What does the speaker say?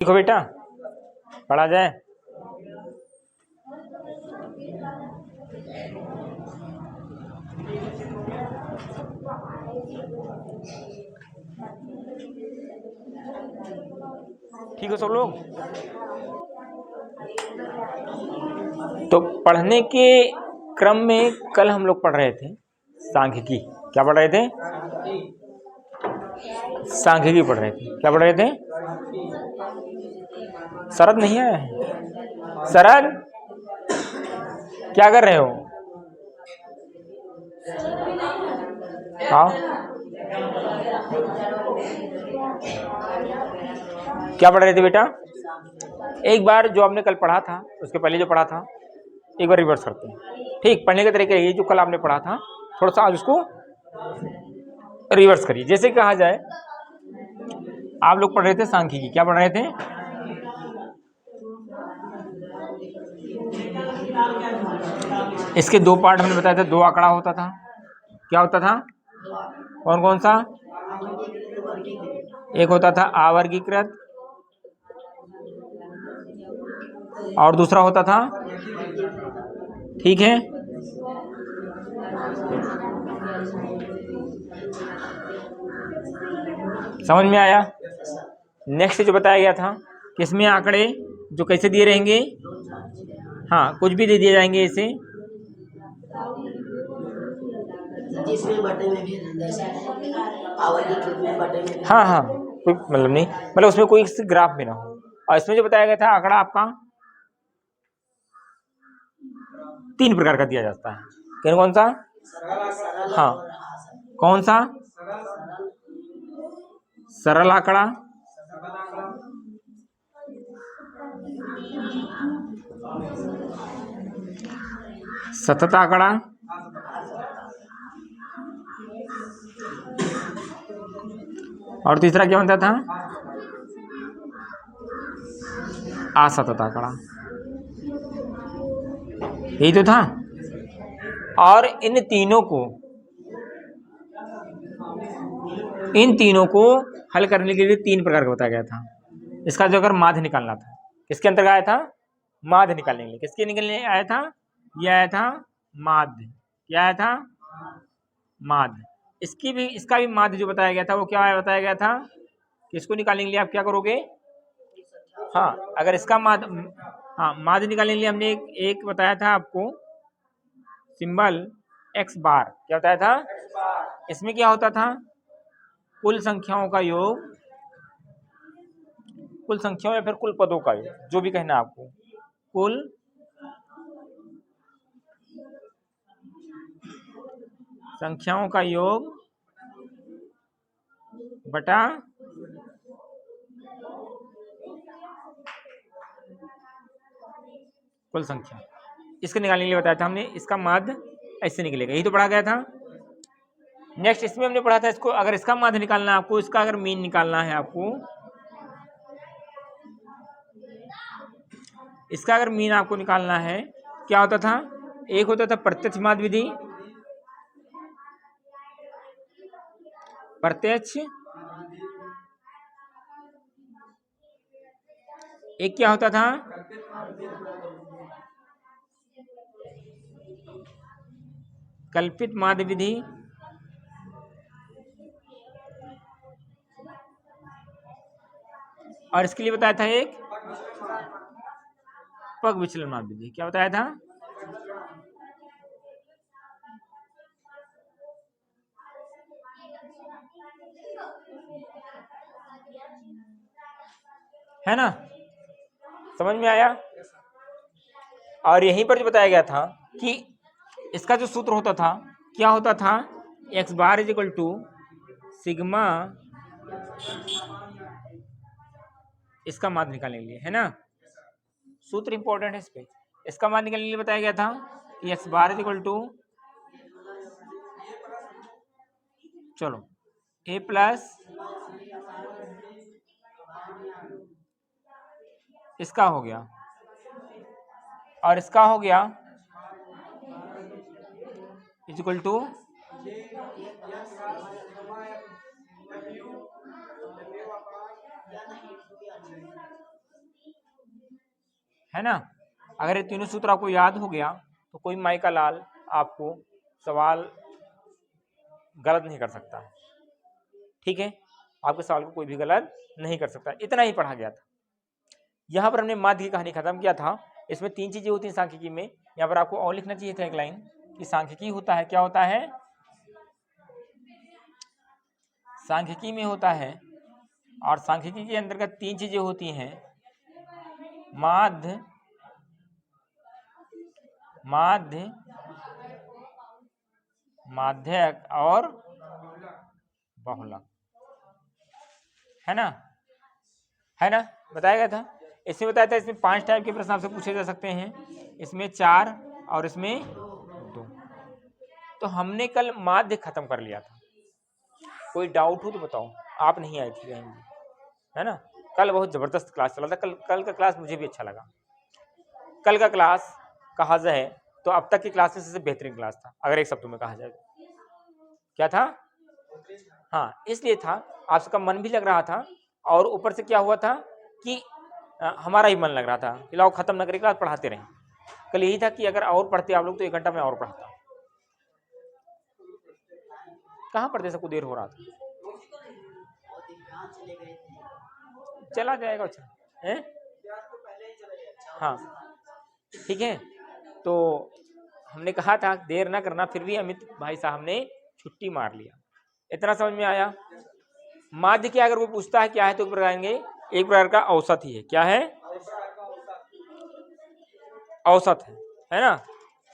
देखो बेटा, पढ़ा जाए। ठीक हो सब लोग? तो पढ़ने के क्रम में कल हम लोग पढ़ रहे थे सांख्यिकी। क्या पढ़ रहे थे? सांख्यिकी पढ़ रहे थे। क्या पढ़ रहे थे? शरद नहीं है? शरद क्या कर रहे हो? आओ। क्या पढ़ रहे थे बेटा? एक बार जो आपने कल पढ़ा था उसके पहले जो पढ़ा था एक बार रिवर्स करते हैं। ठीक, पढ़ने का तरीका ये जो कल आपने पढ़ा था थोड़ा सा आज उसको रिवर्स करिए। जैसे कहा जाए आप लोग पढ़ रहे थे सांख्यिकी। क्या पढ़ रहे थे? इसके दो पार्ट हमने बताया था, दो आंकड़ा होता था। क्या होता था? कौन कौन सा? एक होता था आवर्गीकृत और दूसरा होता था, ठीक है, समझ में आया? नेक्स्ट जो बताया गया था कि इसमें आंकड़े जो कैसे दिए रहेंगे, हाँ कुछ भी दे दिए जाएंगे इसे, हाँ हाँ कोई मतलब नहीं, मतलब उसमें कोई ग्राफ भी ना हो। और इसमें जो बताया गया था आंकड़ा आपका 3 प्रकार का दिया जाता है। कौन कौन सा? हाँ, कौन सा? सरल आंकड़ा, सतत आंकड़ा, और तीसरा क्या होता था? असतत आंकड़ा। यही तो था। और इन तीनों को हल करने के लिए 3 प्रकार का बताया गया था। इसका जो अगर माध्य निकालना था, किसके अंतर्गत आया था? माध्य निकालने के लिए। किसके निकलने आया था? ये आया था माध्य। क्या आया था? माध्य। इसका भी माध्य जो बताया गया था वो क्या बताया गया था कि इसको निकालने के लिए आप क्या करोगे? हाँ, अगर इसका माध्य, हाँ माध्य निकालने के लिए हमने एक बताया था आपको सिंबल एक्स बार। क्या बताया था? इसमें क्या होता था? कुल संख्याओं का योग, कुल संख्याओं या फिर कुल पदों का योग, जो भी कहना है आपको, कुल संख्याओं का योग बटा कुल संख्या। इसके निकालने के लिए बताया था हमने। इसका माध्य ऐसे निकलेगा, यही तो पढ़ा गया था। नेक्स्ट इसमें हमने पढ़ा था इसको, अगर इसका माध्य निकालना है आपको, इसका अगर मीन निकालना है आपको, इसका अगर मीन आपको निकालना है, क्या होता था? एक होता था प्रत्यक्ष माध्य विधि, प्रत्यक्ष, एक क्या होता था? कल्पित माध्य विधि, और इसके लिए बताया था एक पग विचलन माध्य विधि। क्या बताया था? है ना, समझ में आया? और यहीं पर जो बताया गया था कि इसका जो सूत्र होता था क्या होता था? X bar is equal to sigma, इसका माध्य निकालने के लिए, है ना, सूत्र इंपॉर्टेंट है इस पे। इसका माध्य निकालने के लिए बताया गया था कि X bar is equal to, चलो ए प्लस इसका हो गया और इसका हो गया इज इक्वल टू है ना। अगर ये तीनों सूत्र आपको याद हो गया तो कोई माई का लाल आपको सवाल गलत नहीं कर सकता है, ठीक है। आपके सवाल को कोई भी गलत नहीं कर सकता। इतना ही पढ़ा गया था। यहाँ पर हमने माध्य की कहानी खत्म किया था। इसमें 3 चीजें होती हैं सांख्यिकी में। यहाँ पर आपको और लिखना चाहिए था एक लाइन कि सांख्यिकी होता है, क्या होता है, सांख्यिकी में होता है, और सांख्यिकी के अंतर्गत 3 चीजें होती हैं, माध्य, माध्य, माध्यक और बहुलक, है ना, है ना, बताया गया था। इसमें बताया था इसमें 5 टाइप के प्रश्न आपसे पूछे जा सकते हैं, इसमें 4 और इसमें 2। तो हमने कल माध्य खत्म कर लिया था। कोई डाउट हो तो बताओ। आप नहीं आई थी, है ना। कल बहुत जबरदस्त क्लास चला था। कल का क्लास मुझे भी अच्छा लगा। कल का क्लास कहा जाए तो अब तक की क्लास में सबसे बेहतरीन क्लास था, अगर एक शब्दों में कहा जाए। क्या था? हाँ, इसलिए था आप सबका मन भी लग रहा था, और ऊपर से क्या हुआ था कि हमारा ही मन लग रहा था कि लाओ खत्म न करें क्लास, पढ़ाते रहें। कल यही था कि अगर और पढ़ते आप लोग तो 1 घंटा में और पढ़ाता। कहाँ पढ़ते, सबको देर हो रहा था। चला जाएगा, अच्छा है, हाँ ठीक है। तो हमने कहा था देर ना करना, फिर भी अमित भाई साहब ने छुट्टी मार लिया। इतना समझ में आया। माध्य क्या अगर वो पूछता है क्या है तो एक प्रकार का औसत ही है। क्या है? औसत है ना।